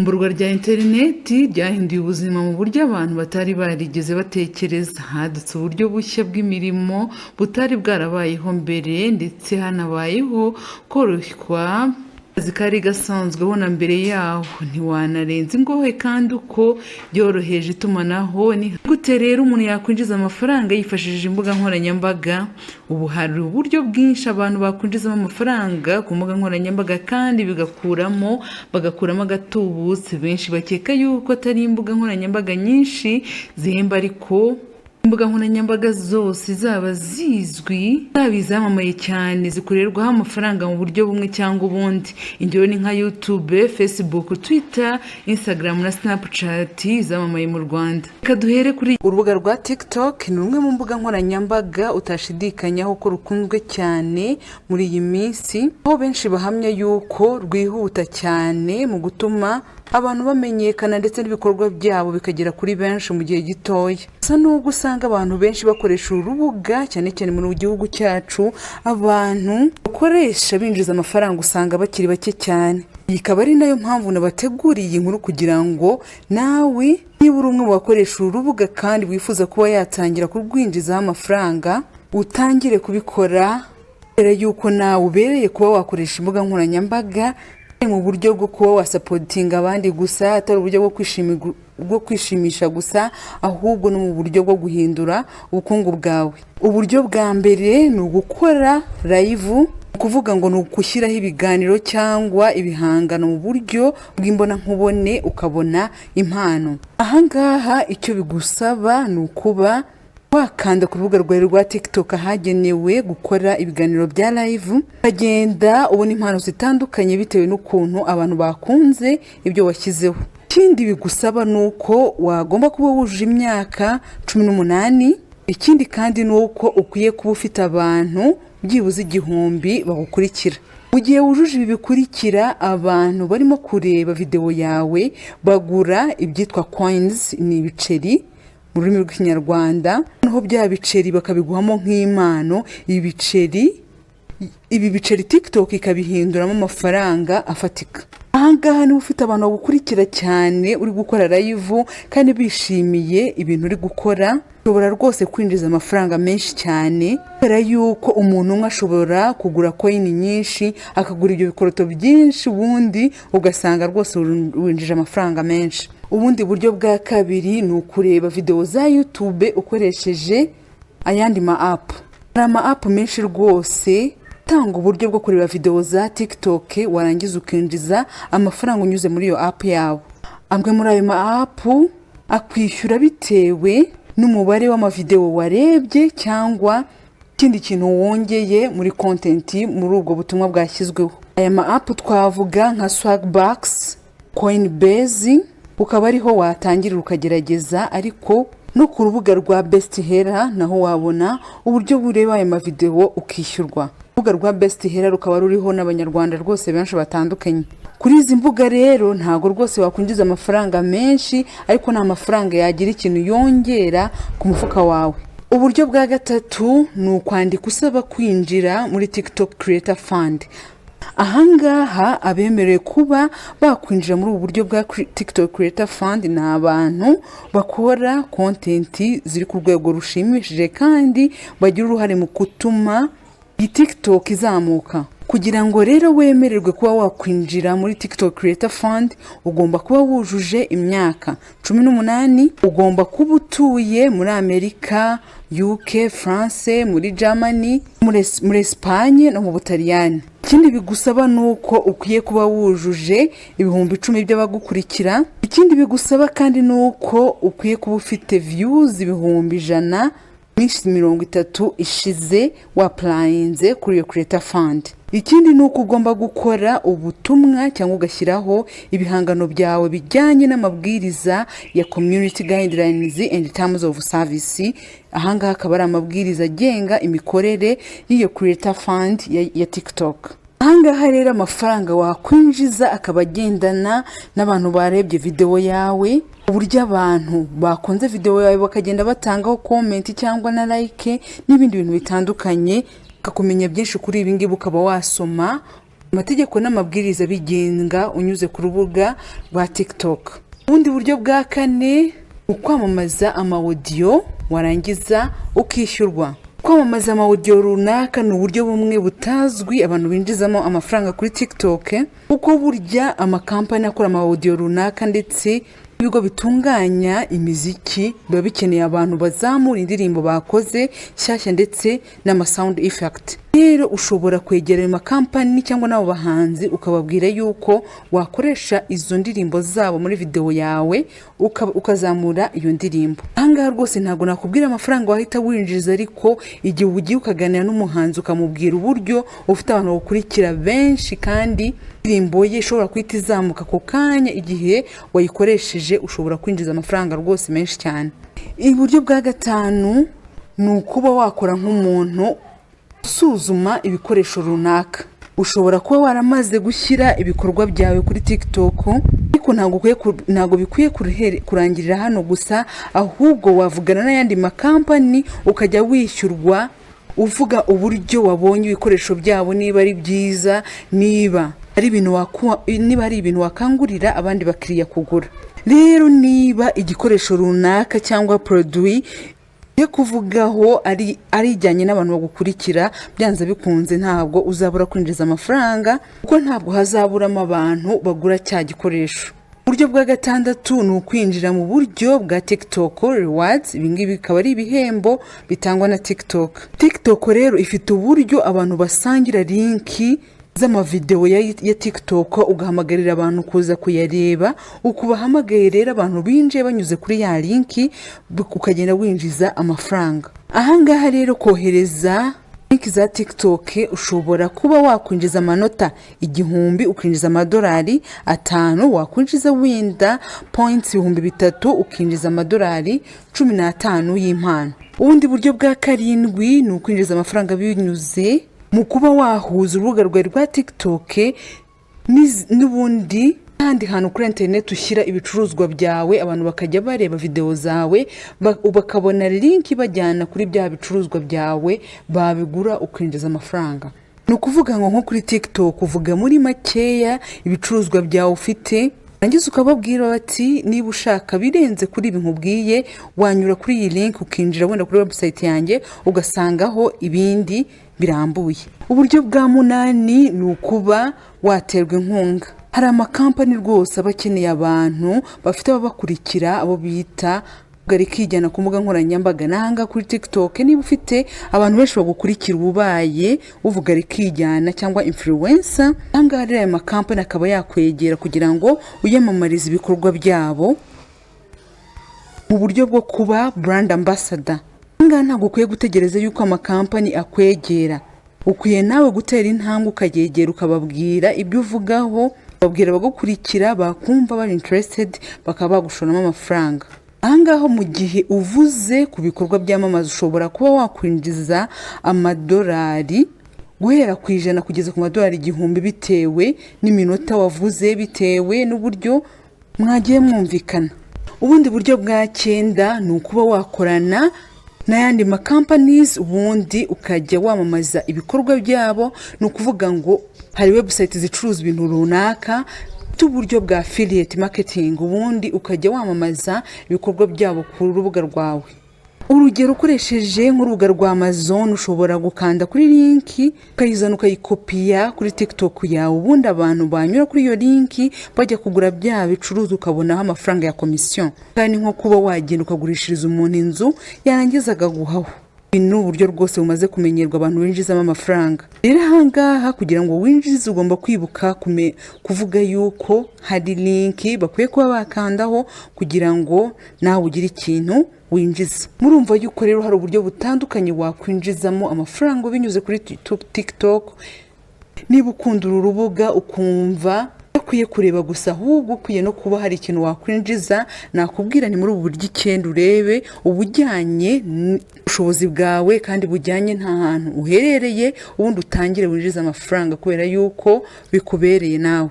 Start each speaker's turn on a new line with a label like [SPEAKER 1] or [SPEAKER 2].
[SPEAKER 1] Imburwa rya interineti ryahinduye ubuzima mu buryo abantu batari barigeze batekereza. Hadutse uburyo bushya bw'imirimo butari bwarabayeho mbere, ndetse hanabayeho koroshywa akazi kari gasanzweho na mbere yaho. Ntiwanarenza ingohe kandi uko byoroheje itumanaho. Ni gute rero umuntu yakwinjiza amafaranga yifashishije imbuga nkoranyambaga? Ubu hari uburyo bwinshi abantu bakwinjizamo amafaranga ku mbuga nkoranyambaga kandi bagakuramo agatubutse. Benshi bakeka yuko atari imbuga nkoranyambaga nyinshi zihemba, ariko imbuga nkoranyambaga zose zaba zizwi zaba izamamaye cyane zikorerwaho amafaranga mu buryo bumwe cyangwa ubundi. Ingero ni nka YouTube, Facebook, Twitter, Instagram na Snapchat zamamaye mu Rwanda. Reka duhere kuri urubuga rwa TikTok. Ni rumwe mu mbuga nkoranyambaga utashidikanyaho ko rukunzwe cyane muri iyi minsi, aho benshi bahamya yuko rwihuta cyane mu gutuma abantu bamenyekana ndetse n'ibikorwa byabo bikagera kuri benshi mu gihe gitoya. Gusa nubwo usanga abantu benshi bakoresha uru rubuga, cyane cyane mu gihugu cyacu, abantu bakoresha binjiza amafaranga usanga bakiri bake cyane. Iyi ikaba ari nayo mpamvu nabateguriye inkuru kugira ngo nawe niba uri umwe mu bakoresha uru rubuga kandi wifuza kuba yatangira kurwinjizaho amafaranga, utangire kubikora mbere yuko nawe ubereye kuba wakoresha imbuga nkoranyambaga mu buryo bwo kuba wasapotinga abandi gusa, atari uburyo bwo kwishimisha gusa, ahubwo no mu buryo bwo guhindura ubukungu bwawe. Uburyo bwa mbere ni ugukora live, kuvuga ngo ni ugushyiraho ibiganiro cyangwa ibihangano mu buryo bw'imbonankubone ukabona impano. Ahangaha icyo bigusaba ni ukuba wakanda ku rubuga rwawe rwa TikTok ahagenewe gukora ibiganiro bya live, ukagenda ubona impano zitandukanye bitewe n'ukuntu abantu bakunze ibyo washyizeho. Ikindi bigusaba ni uko wagomba kuba wujuje imyaka 18. Ikindi kandi ni uko ukwiye kuba ufite abantu byibuze 1000 bagukurikira. Mu gihe wujuje ibi bikurikira, abantu barimo kureba video yawe bagura ibyitwa coins, ni ibiceri mu rurimi rw'Ikinyarwanda, naho bya biceri bakabiguhamo nk'impano. Ibi biceri TikTok ikabihinduramo amafaranga afatika. Ahangaha niba ufite abantu bagukurikira cyane uri gukora live kandi bishimiye ibintu uri gukora, ushobora rwose kwinjiza amafaranga menshi cyane, kubera yuko umuntu umwe ashobora kugura coin nyinshi, akagura ibyo bikoroto byinshi, ubundi ugasanga rwose winjije amafaranga menshi. Ubundi buryo bwa kabiri ni ukureba video za YouTube ukoresheje ayandi ma-app. Hari ama-app menshi rwose tanga uburyo bwo kureba video za TikTok warangiza ukinjiza amafaranga unyuze muri iyo app yabo. Amwe muri ayo ma-app akwishyura bitewe n'umubare w'amavideo warebye cyangwa ikindi kintu wongeye muri content muri ubwo butumwa bwashyizweho. Aya ma-app twavuga nka Swagbucks, Coinbase, ukaba ariho watangirira ukagerageza. Ariko no ku rubuga rwa Best Hera naho wabona uburyo bureba aya mavideo ukishyurwa. Urubuga rwa Best Hera rukaba ruriho n'abanyarwanda rwose benshi batandukanye. Kuri izi mbuga rero ntago rwose wakwinjiza amafaranga menshi, ariko nta mafaranga yagira ikintu yongera ku mufuka wawe. Uburyo bwa gatatu ni ukwandika usaba kwinjira muri TikTok Creator Fund. Ahangaha abemerewe kuba bakwinjira muri ubu buryo bwa TikTok Creator Fund ni abantu bakora content ziri ku rwego rushimishije kandi bagira uruhare mu gutuma iyi TikTok izamuka. Kugira ngo rero wemererwe kuba wakwinjira muri TikTok Creator Fund, ugomba kuba wujuje imyaka 18, ugomba kuba utuye muri Amerika, UK, France, muri Germany, muri Espagne no mu Butaliyani. Ikindi bigusaba nuko ukwiye kuba wujuje 10,000 by'abagukurikira. Ikindi bigusaba kandi nuko ukwiye kuba ufite views 100,000 minsi 30 ishize waplayinze kuri iyo Creator Fund. Ikindi nuko ugomba gukora ubutumwa cyangwa ugashyiraho ibihangano byawe bijyanye n'amabwiriza ya Community Guidelines and Terms of Service. Ahangaha akaba ari amabwiriza agenga imikorere y'iyo Creator Fund ya TikTok. Ahangaha rero amafaranga wakwinjiza akaba agendana n'abantu barebye video yawe, uburyo abantu bakunze video yawe bakagenda batangaho comment cyangwa na like n'ibindi bintu bitandukanye. Kakumenya byinshi kuri ibi ngibi ukaba wasoma amategeko n'amabwiriza bigenga unyuze ku rubuga rwa TikTok. Ubundi buryo bwa kane ukwamamaza amawodiyo warangiza ukishyurwa. Kwamamaza amawodiyo runaka ni uburyo bumwe butazwi abantu binjizamo amafaranga kuri TikTok, kuko burya amakampani akora amawodiyo runaka ndetse ibigo bitunganya imiziki biba bikeneye abantu bazamura indirimbo bakoze shyashya ndetse n'ama sound effect. Rero ushobora kwegera ayo makampani cyangwa n'abo bahanzi ukababwira yuko wakoresha izo ndirimbo zabo muri video yawe ukazamura iyo ndirimbo. Ahangaha rwose ntabwo nakubwira amafaranga wahita winjiza, ariko igihe ugiye ukaganira n'umuhanzi ukamubwira uburyo ufite abantu bakurikira benshi kandi indirimbo ye ishobora kwita izamuka ako kanya igihe wayikoresheje, ushobora kwinjiza amafaranga rwose menshi cyane. Uburyo bwa gatanu ni ukuba wakora nk'umuntu usuzuma ibikoresho runaka. Ushobora kuba waramaze gushyira ibikorwa byawe kuri TikTok, ariko ntabwo bikwiye kurangirira hano gusa, ahubwo wavugana n'ayandi makampani ukajya wishyurwa uvuga uburyo wabonye ibikoresho byabo, niba ari byiza, niba ari ibintu wakangurira abandi bakiriya kugura. Rero niba igikoresho runaka cyangwa produit yo kuvugaho ari ijyanye n'abantu bagukurikira, byanze bikunze ntabwo uzabura kwinjiza amafaranga, kuko ntabwo hazaburamo abantu bagura cya gikoresho. Uburyo bwa gatandatu ni ukwinjira mu buryo bwa TikTok rewards. Ibingibi bikaba ari ibihembo bitangwa na TikTok. TikTok rero ifite uburyo abantu basangira linki z'amavideo ya TikTok, ugahamagarira abantu kuza kuyareba. Ukubahamagaye rero abantu binjiye banyuze kuri ya linki, ukagenda winjiza amafaranga. Ahangaha rero kohereza linki za TikTok ushobora kuba wakwinjiza amanota 1000 ukinjiza amadolari 5, wakwinjiza wenda points 3000 ukinjiza amadolari 15 y'impano. Ubundi buryo bwa karindwi ni ukwinjiza amafaranga binyuze mu kuba wahuza urubuga rwawe rwa TikTok n'ubundi kandi hantu kuri internet ushyira ibicuruzwa byawe, abantu bakajya bareba video zawe bakabona link bajyana kuri bya bicuruzwa byawe babigura, ukinjiza amafaranga. Ni ukuvuga ngo nko kuri TikTok uvuga muri makeya ibicuruzwa byawe ufite, nangize ukababwira bati niba ushaka birenze kuri ibi nkubwiye wanyura kuri iyi link ukinjira wenda kuri website yanjye ugasangaho ibindi birambuye. Uburyo bwa munani ni ukuba waterwa inkunga. Hari amakampani rwose abakeneye abantu bafite ababakurikira, abo bita ugarikijyana ku mbuga nkoranyambaga. Nahanga kuri TikTok niba ufite abantu benshi bagukurikira ubaye uvuga rikijyana cyangwa influencer, ahangaha rero aya makampani akaba yakwegera kugira ngo uyamamarize ibikorwa byabo mu buryo bwo kuba brand ambassador. Ahangaha ntabwo ukwiye gutegereza yuko amakampani akwegera, ukwiye nawe gutera intambwe ukagegera ukababwira ibyo uvugaho, babwira bagukurikira bakumva bari interested bakaba bagushoramo amafaranga. Ahangaho mu gihe uvuze ku bikorwa byamamaza ushobora kuba wakwinjiza amadolari guhera ku 100 kugeza ku madolari 1000 bitewe n'iminota wavuze, bitewe n'uburyo mwagiye mwumvikana. Ubundi buryo bwa 9 ni ukuba wakorana n'ayandi companies ubundi ukajya wamamaza ibikorwa byabo. Ni ukuvuga ngo hari website zicuruza ibintu runaka, uburyo bwa affiliate marketing, ubundi ukajya wamamaza ibikorwa byabo ku rubuga rwawe. Urugero ukoresheje nk'urubuga rwa Amazon, ushobora gukanda kuri linki ukayizana ukayikopiya kuri TikTok yawe, ubundi abantu banyura kuri iyo linki bajya kugura bya bicuruzwa ukabonaho amafaranga ya commission. Kandi nko kuba wagenda ukagurishiriza umuntu inzu yarangiza agaguhaho. Ni uburyo rwose bumaze kumenyerwa abantu binjizamo amafaranga. Rero ahangaha kugira ngo winjize ugomba kwibuka kuvuga yuko hari linki bakwiye kuba bakandaho kugira ngo nawe ugire ikintu winjiza. Murumva yuko rero hari uburyo butandukanye wakwinjizamo amafaranga binyuze kuri TikTok. Niba ukunda uru rubuga ukumva ukwiye kureba gusa, ahubwo ukwiye no kuba hari ikintu wakwinjiza, nakubwira ni muri ubu buryo 9 urebe ubujyanye ubushobozi bwawe kandi bujyanye nta hantu uherereye, ubundi utangire winjiza amafaranga kubera yuko bikubereye nawe.